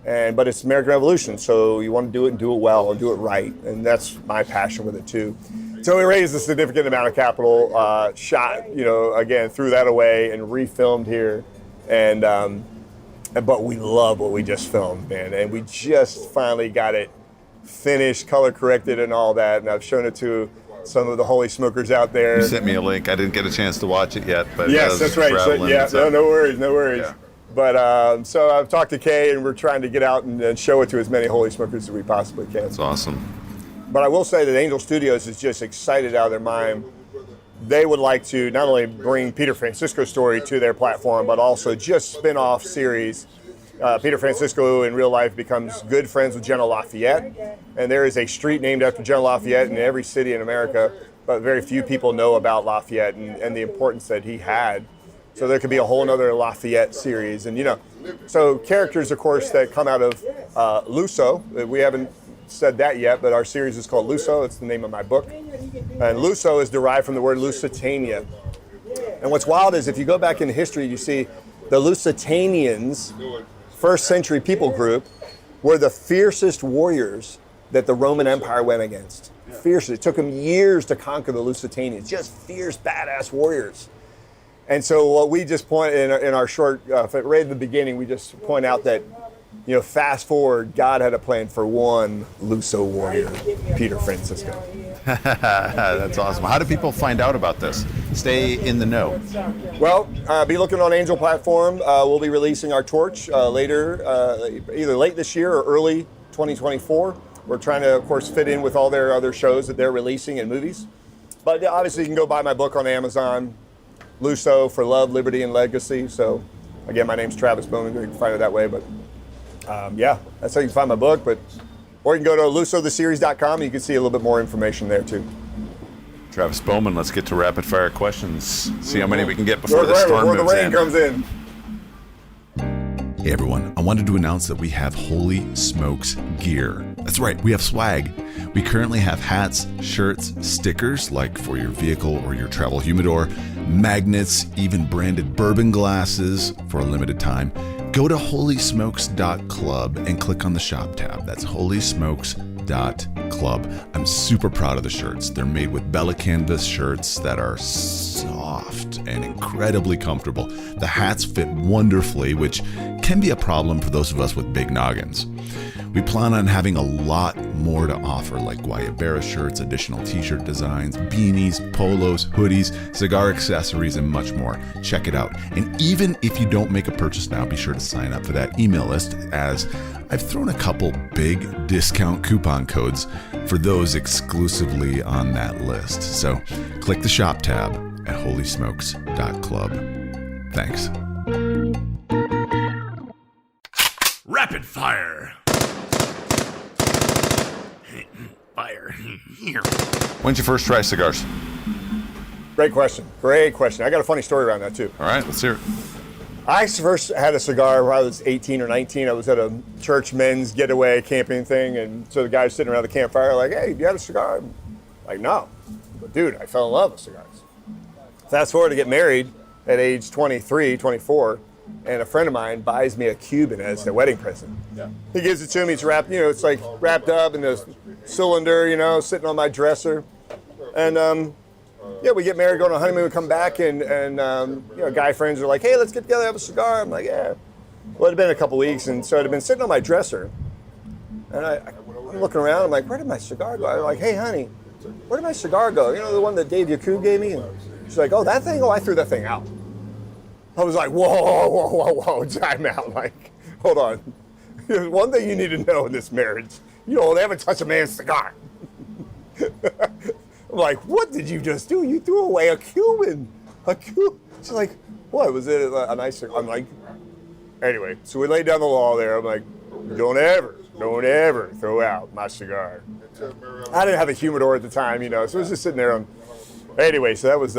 but it's American Revolution, so you want to do it and do it well and do it right, and that's my passion with it too. So we raised a significant amount of capital, shot, again, threw that away and refilmed here, but we love what we just filmed, man, and we just finally got it finished, color corrected, and all that, and I've shown it to some of the Holy Smokers out there. You sent me a link. I didn't get a chance to watch it yet, but yes, that's right. So, no worries. Yeah. But so I've talked to Kay, and we're trying to get out and show it to as many Holy Smokers as we possibly can. That's awesome. But I will say that Angel Studios is just excited out of their mind. They would like to not only bring Peter Francisco's story to their platform, but also just spin-off series. Peter Francisco in real life becomes good friends with General Lafayette, and there is a street named after General Lafayette in every city in America, but very few people know about Lafayette and the importance that he had. So there could be a whole other Lafayette series. And so characters, of course, that come out of Luso. We haven't said that yet, but our series is called Luso. It's the name of my book. And Luso is derived from the word Lusitania. And what's wild is if you go back in history, you see the Lusitanians, first century people group, were the fiercest warriors that the Roman Empire went against. Fiercely. It took them years to conquer the Lusitanians, just fierce, badass warriors. And so what we just point in our short, right at the beginning, we just point out that, fast forward, God had a plan for one Luso warrior, Peter Francisco. That's awesome. How do people find out about this? Stay in the know. Well, be looking on Angel platform. We'll be releasing our torch later, either late this year or early 2024. We're trying to, of course, fit in with all their other shows that they're releasing and movies. But obviously, you can go buy my book on Amazon, Luso, For Love, Liberty, and Legacy. So, again, my name's Travis Bowman. You can find it that way. But, that's how you can find my book. Or you can go to lusotheseries.com and you can see a little bit more information there, too. Travis Bowman, let's get to rapid fire questions. See how many we can get before the storm moves in. Before the rain comes in. Hey everyone, I wanted to announce that we have Holy Smokes gear. That's right, we have swag. We currently have hats, shirts, stickers like for your vehicle or your travel humidor, magnets, even branded bourbon glasses for a limited time. Go to holysmokes.club and click on the shop tab. That's holysmokes.club. I'm super proud of the shirts. They're made with Bella Canvas shirts that are soft and incredibly comfortable. The hats fit wonderfully, which can be a problem for those of us with big noggins. We plan on having a lot more to offer, like Guayabera shirts, additional t-shirt designs, beanies, polos, hoodies, cigar accessories, and much more. Check it out. And even if you don't make a purchase now, be sure to sign up for that email list, as I've thrown a couple big discount coupon codes for those exclusively on that list. So click the shop tab, at holysmokes.club. Thanks. Rapid fire. Fire. Here. When'd you first try cigars? Great question. Great question. I got a funny story around that too. All right, let's hear it. I first had a cigar when I was 18 or 19. I was at a church men's getaway camping thing, and so the guys sitting around the campfire like, "Hey, you had a cigar?" I'm like, "No." But dude, I fell in love with cigars. Fast forward to get married at age 23, 24, and a friend of mine buys me a Cuban as a wedding present. Yeah. He gives it to me. It's wrapped, it's like wrapped up in this cylinder, sitting on my dresser. And we get married, go on a honeymoon, we come back, and guy friends are like, "Hey, let's get together, have a cigar." I'm like, "Yeah." Well, it had been a couple weeks, and so it had been sitting on my dresser. And I'm looking around, I'm like, "Where did my cigar go?" I'm like, "Hey, honey, where did my cigar go? The one that Dave Yaku gave me?" And she's like, "Oh, that thing? Oh, I threw that thing out." I was like, whoa, time out. Like, hold on. There's one thing you need to know in this marriage. You don't ever touch a man's cigar. I'm like, "What did you just do? You threw away a Cuban. A Cuban." She's like, "What? Was it a nice cigar?" I'm like, anyway, so we laid down the law there. I'm like, don't ever throw out my cigar. I didn't have a humidor at the time, so it was just sitting there. Anyway, so that was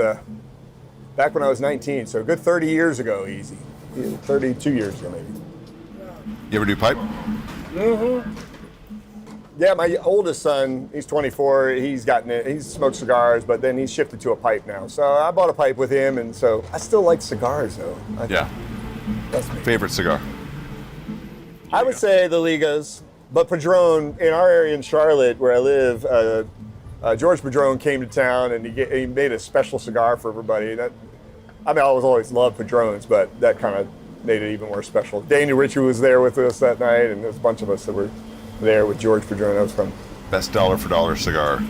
back when I was 19, so a good 30 years ago, easy. 32 years ago, maybe. You ever do pipe? Mm-hmm. Yeah, my oldest son, he's 24, he's smoked cigars, but then he's shifted to a pipe now. So I bought a pipe with him, and so I still like cigars, though. Yeah. That's me. Favorite cigar? I would say the Ligas, but Padron, in our area in Charlotte, where I live, George Padron came to town, and he made a special cigar for everybody. I always loved Padrones, but that kind of made it even more special. Daniel Ritchie was there with us that night, and there's a bunch of us that were there with George Padron. That was fun. Best dollar for dollar cigar?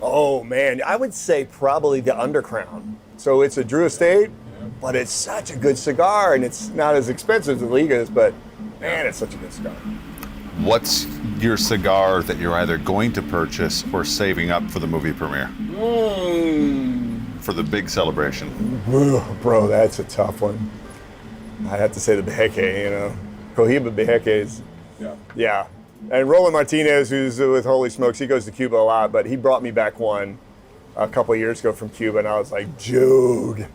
Oh man, I would say probably the Undercrown. So it's a Drew Estate, but it's such a good cigar, and it's not as expensive as the Ligas, but man, it's such a good cigar. What's your cigar that you're either going to purchase or saving up for the movie premiere? For the big celebration? Bro, that's a tough one. I have to say the Beheke, Cohiba Beheke's. Yeah. And Roland Martinez, who's with Holy Smokes, he goes to Cuba a lot, but he brought me back one a couple of years ago from Cuba, and I was like, dude,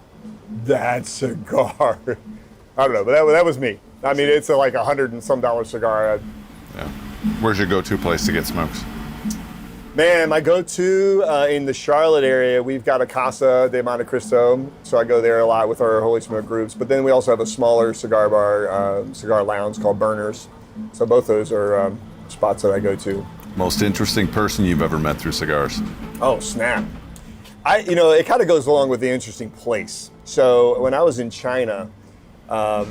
that cigar. I don't know, but that was me. I mean, it's like $100 and some cigar. Yeah. Where's your go-to place to get smokes? Man, my go-to in the Charlotte area, we've got a Casa de Monte Cristo, so I go there a lot with our Holy Smoke groups. But then we also have a smaller cigar bar, cigar lounge called Burners. So both those are spots that I go to. Most interesting person you've ever met through cigars? Oh, snap. It kind of goes along with the interesting place. So when I was in China,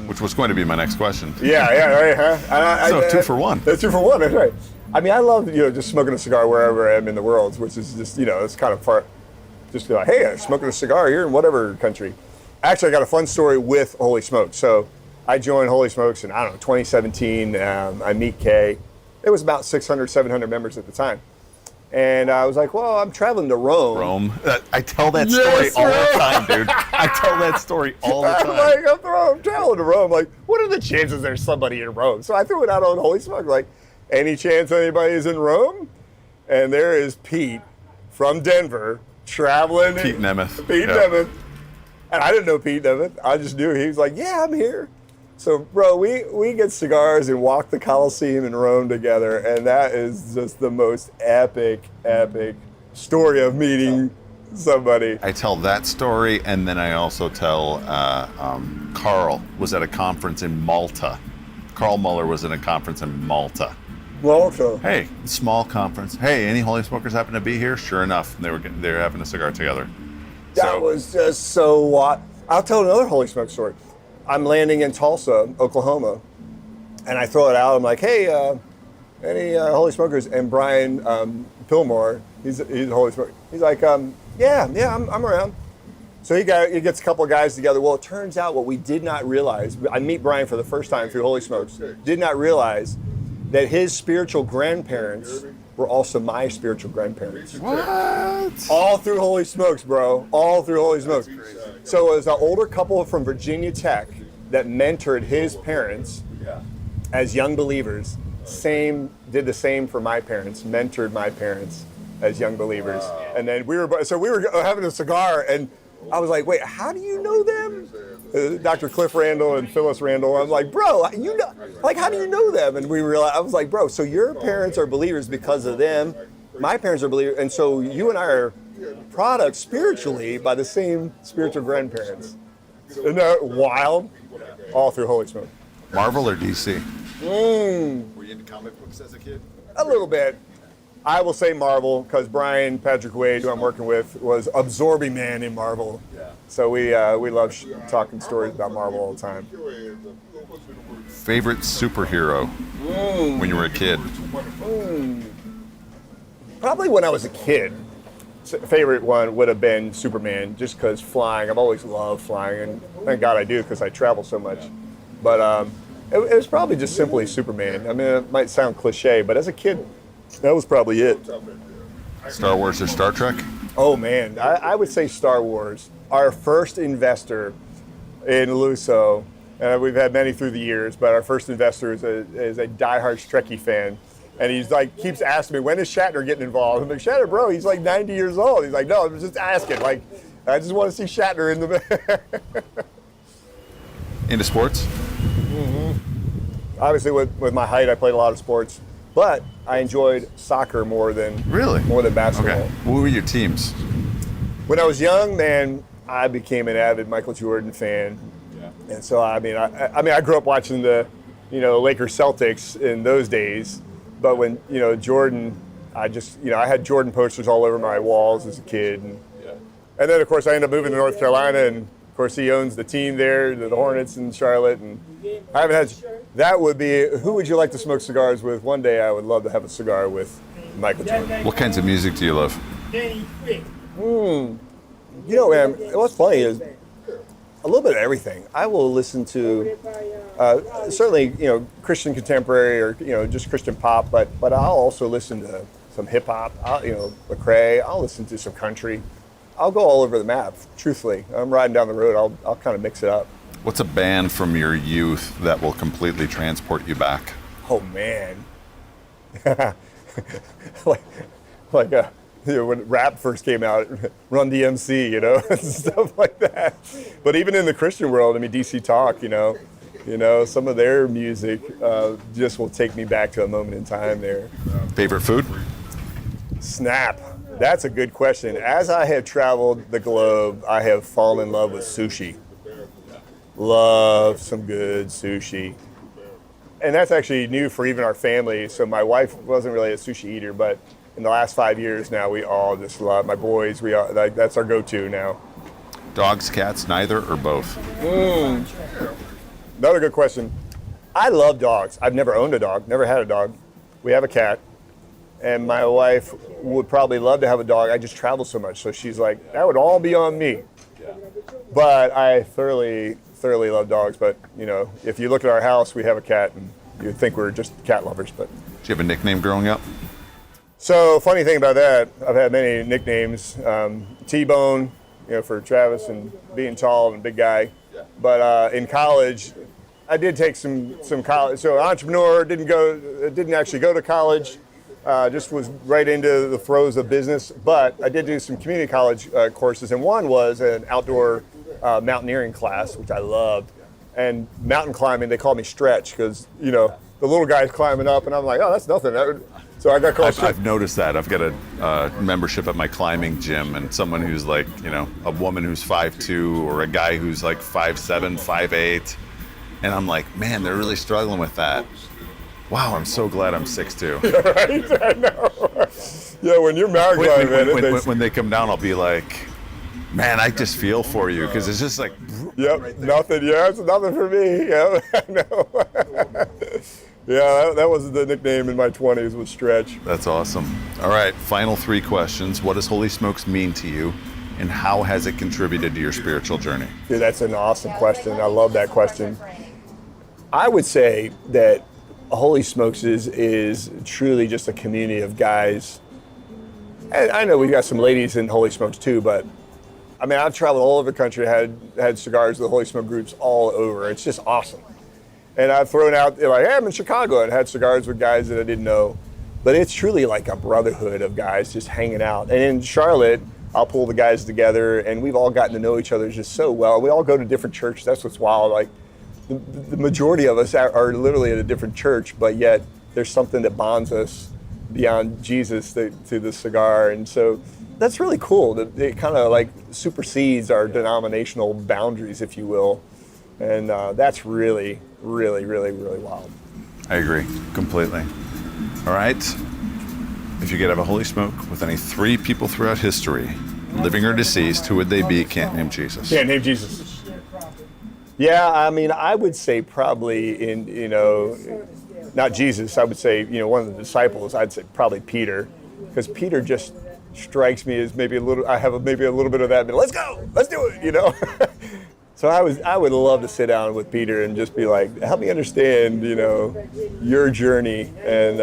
which was going to be my next question. Yeah, right, huh? So 2 for 1. That's 2 for 1, that's right. I mean, I love, just smoking a cigar wherever I am in the world, which is just, it's kind of far, just like, hey, I'm smoking a cigar here in whatever country. Actually, I got a fun story with Holy Smokes. So I joined Holy Smokes in, 2017. I meet Kay. It was about 600, 700 members at the time. And I was like, well, I'm traveling to Rome. I tell that story all the time, dude. I tell that story all the time. I'm traveling to Rome. Like, what are the chances there's somebody in Rome? So I threw it out on Holy Smoke. Like, any chance anybody's in Rome? And there is Pete from Denver traveling. Pete Nemeth. Nemeth. And I didn't know Pete Nemeth. I just knew he was like, yeah, I'm here. So, bro, we get cigars and walk the Colosseum in Rome together, and that is just the most epic story of meeting somebody. I tell that story, and then I also tell Carl was at a conference in Malta. Carl Muller was at a conference in Malta. Malta. Hey, small conference. Hey, any Holy Smokers happen to be here? Sure enough, they were having a cigar together. That was just so. I'll tell another Holy Smoke story. I'm landing in Tulsa, Oklahoma, and I throw it out. I'm like, hey, any Holy Smokers? And Brian Pillmore, he's a Holy Smoker. He's like, yeah, I'm around. So he gets a couple of guys together. Well, it turns out what we did not realize, I meet Brian for the first time through Holy Smokes, did not realize that his spiritual grandparents were also my spiritual grandparents. What? All through Holy Smokes, bro. All through Holy Smokes. So it was an older couple from Virginia Tech that mentored his parents as young believers. Did the same for my parents, mentored my parents as young believers. And then we were having a cigar, and I was like, wait, how do you know them? Dr. Cliff Randall and Phyllis Randall. I'm like, bro, you know, like, how do you know them? And we realized, I was like, bro, so your parents are believers because of them. My parents are believers, and so you and I are products spiritually by the same spiritual grandparents. Isn't that wild? All through Holy Smoke. Marvel or DC? Were you into comic books as a kid? A little bit. I will say Marvel because Brian Patrick Wade, who I'm working with, was absorbing man in Marvel. Yeah. So we love talking stories about Marvel all the time. Favorite superhero when you were a kid? Probably when I was a kid. Favorite one would have been Superman, just because flying. I've always loved flying, and thank God I do because I travel so much. But it was probably just simply Superman. I mean, it might sound cliche, but as a kid, that was probably it. Star Wars or Star Trek? Oh man, I would say Star Wars. Our first investor in Luso, and we've had many through the years, but our first investor is a diehard Trekkie fan. And he's like, keeps asking me, when is Shatner getting involved? I'm like, Shatner, bro, he's like 90 years old. He's like, no, I'm just asking. Like, I just want to see Shatner in the. Into sports? Obviously, with my height, I played a lot of sports, but I enjoyed soccer more than basketball. Okay. What were your teams? When I was young, man, I became an avid Michael Jordan fan. Yeah. And so, I grew up watching the, Lakers Celtics in those days. But when, Jordan, I had Jordan posters all over my walls as a kid. And then, of course, I ended up moving to North Carolina. And, of course, he owns the team there, the Hornets in Charlotte. And I haven't had, that would be, who would you like to smoke cigars with? One day I would love to have a cigar with Michael Jordan. What kinds of music do you love? Man, what's funny is a little bit of everything. I will listen to, certainly, Christian contemporary or, just Christian pop, but I'll also listen to some hip hop, Lecrae. I'll listen to some country. I'll go all over the map, truthfully. I'm riding down the road, I'll kind of mix it up. What's a band from your youth that will completely transport you back? Oh, man. When rap first came out, Run DMC, and stuff like that. But even in the Christian world, DC Talk, some of their music just will take me back to a moment in time there. Favorite food? Snap. That's a good question. As I have traveled the globe, I have fallen in love with sushi. Love some good sushi. And that's actually new for even our family. So my wife wasn't really a sushi eater, but in the last 5 years now, we all just love, my boys, that's our go-to now. Dogs, cats, neither, or both? Another good question. I love dogs. I've never owned a dog, never had a dog. We have a cat. And my wife would probably love to have a dog. I just travel so much. So she's like, that would all be on me. But I thoroughly love dogs. But, if you look at our house, we have a cat, and you'd think we're just cat lovers. But did you have a nickname growing up? So funny thing about that, I've had many nicknames. T-Bone, for Travis and being tall and a big guy. But in college, I did take some college. So entrepreneur, didn't actually go to college. Just was right into the throes of business. But I did do some community college courses, and one was an outdoor mountaineering class, which I loved. And mountain climbing, they call me Stretch because, the little guy's climbing up, and I'm like, oh, that's nothing. So I got called. I've noticed that. I've got a membership at my climbing gym, and someone who's like, a woman who's 5'2", or a guy who's like 5'7", 5'8", and I'm like, man, they're really struggling with that. Wow, I'm so glad I'm 6'2". Right? I know. Yeah, when you're mountain climbing, when they come down, I'll be like, man, I just feel for you, because it's just like. Yep, right, nothing. Yeah, it's nothing for me. Yeah, I know. Yeah, that was the nickname in my 20s, was Stretch. That's awesome. All right, final 3 questions. What does Holy Smokes mean to you, and how has it contributed to your spiritual journey? Dude, that's an awesome question. I love that question. I would say that Holy Smokes is truly just a community of guys. And I know we've got some ladies in Holy Smokes too, but I mean, I've traveled all over the country, had cigars with Holy Smoke groups all over. It's just awesome. And I've thrown out, like, hey, I'm in Chicago, and had cigars with guys that I didn't know. But it's truly like a brotherhood of guys just hanging out. And in Charlotte, I'll pull the guys together, and we've all gotten to know each other just so well. We all go to different churches. That's what's wild. Like, the majority of us are literally at a different church, but yet there's something that bonds us beyond Jesus to the cigar. And so that's really cool. It kind of like supersedes our denominational boundaries, if you will. And that's really, really, really, really wild. I agree completely. All right. If you could have a Holy Smoke with any 3 people throughout history, living or deceased, who would they be? Can't name Jesus. Can't name Jesus. Yeah, I mean, I would say probably not Jesus. I would say, one of the disciples. I'd say probably Peter, because Peter just strikes me as maybe a little. I have maybe a little bit of that. But let's go, let's do it. So I would love to sit down with Peter and just be like, help me understand, your journey and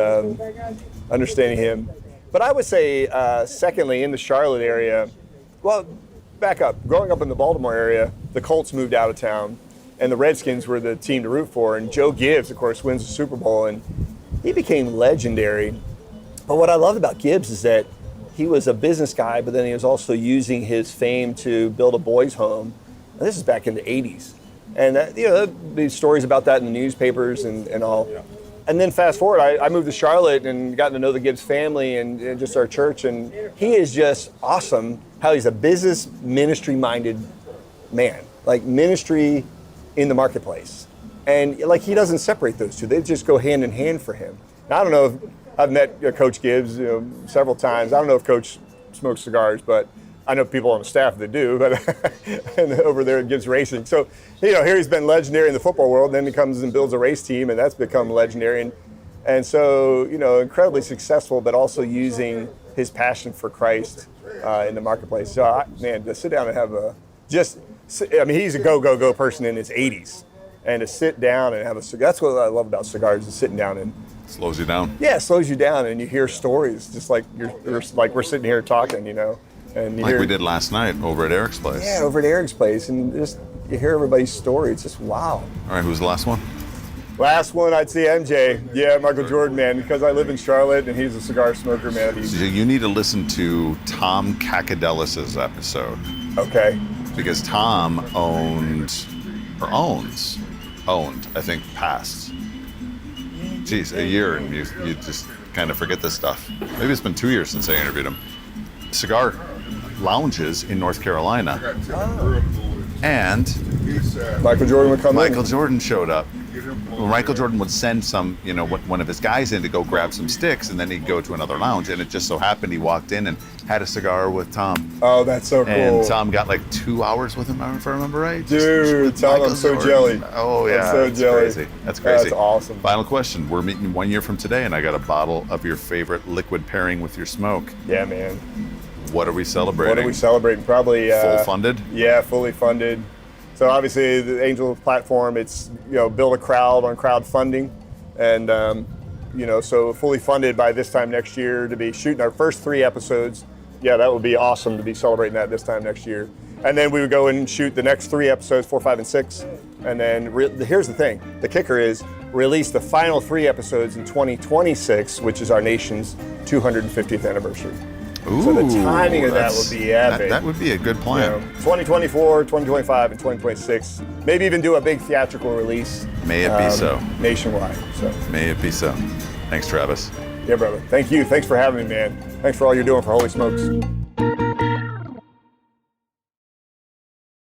understanding him. But I would say, secondly, in the Charlotte area, well, back up. Growing up in the Baltimore area, the Colts moved out of town, and the Redskins were the team to root for. And Joe Gibbs, of course, wins the Super Bowl, and he became legendary. But what I loved about Gibbs is that he was a business guy, but then he was also using his fame to build a boys' home. And this is back in the 80s. And, these stories about that in the newspapers and all. Yeah. And then fast forward, I moved to Charlotte and gotten to know the Gibbs family and just our church. And he is just awesome how he's a business ministry-minded man, like ministry in the marketplace. And like he doesn't separate those two. They just go hand in hand for him. Now, I don't know if I've met Coach Gibbs several times. I don't know if Coach smokes cigars, but I know people on the staff that do, but and over there at Gibbs Racing. So, here he's been legendary in the football world, and then he comes and builds a race team, and that's become legendary. And so, incredibly successful, but also using his passion for Christ in the marketplace. So, to sit down and have he's a go person in his 80s. And to sit down and have a cigar, that's what I love about cigars, is sitting down and Slows you down. Yeah, it slows you down, and you hear stories, just like we're sitting here talking, And like we did last night over at Eric's place. Yeah, over at Eric's place, and just you hear everybody's story. It's just wow. All right, who's the last one? Last one, I'd say MJ. Yeah, Michael Jordan, man, because I live in Charlotte, and he's a cigar smoker, man. So you need to listen to Tom Kakadelis's episode. Okay. Because Tom owns, I think, passed. Geez, a year, and you just kind of forget this stuff. Maybe it's been 2 years since I interviewed him. Cigar lounges in North Carolina. Oh. And Michael Jordan would come in. Michael Jordan showed up. Well, Michael Jordan would send one of his guys in to go grab some sticks, and then he'd go to another lounge. And it just so happened he walked in and had a cigar with Tom. Oh, that's so cool. And Tom got like 2 hours with him, if I remember right. Dude, Tom, I'm so jelly. Oh, yeah. I'm so jelly. Crazy. That's crazy. That's awesome. Final question. We're meeting 1 year from today, and I got a bottle of your favorite liquid pairing with your smoke. Yeah, man. What are we celebrating? What are we celebrating? Probably full funded? Yeah, fully funded. So obviously the Angel platform, it's build a crowd on crowdfunding, and so fully funded by this time next year to be shooting our first 3 episodes. Yeah, that would be awesome to be celebrating that this time next year. And then we would go and shoot the next 3 episodes, 4, 5, and 6. And then here's the thing: the kicker is release the final 3 episodes in 2026, which is our nation's 250th anniversary. Ooh, so the timing of that would be epic. That would be a good plan. 2024, 2025, and 2026. Maybe even do a big theatrical release. May it be so. Nationwide. So. May it be so. Thanks, Travis. Yeah, brother. Thank you. Thanks for having me, man. Thanks for all you're doing for Holy Smokes.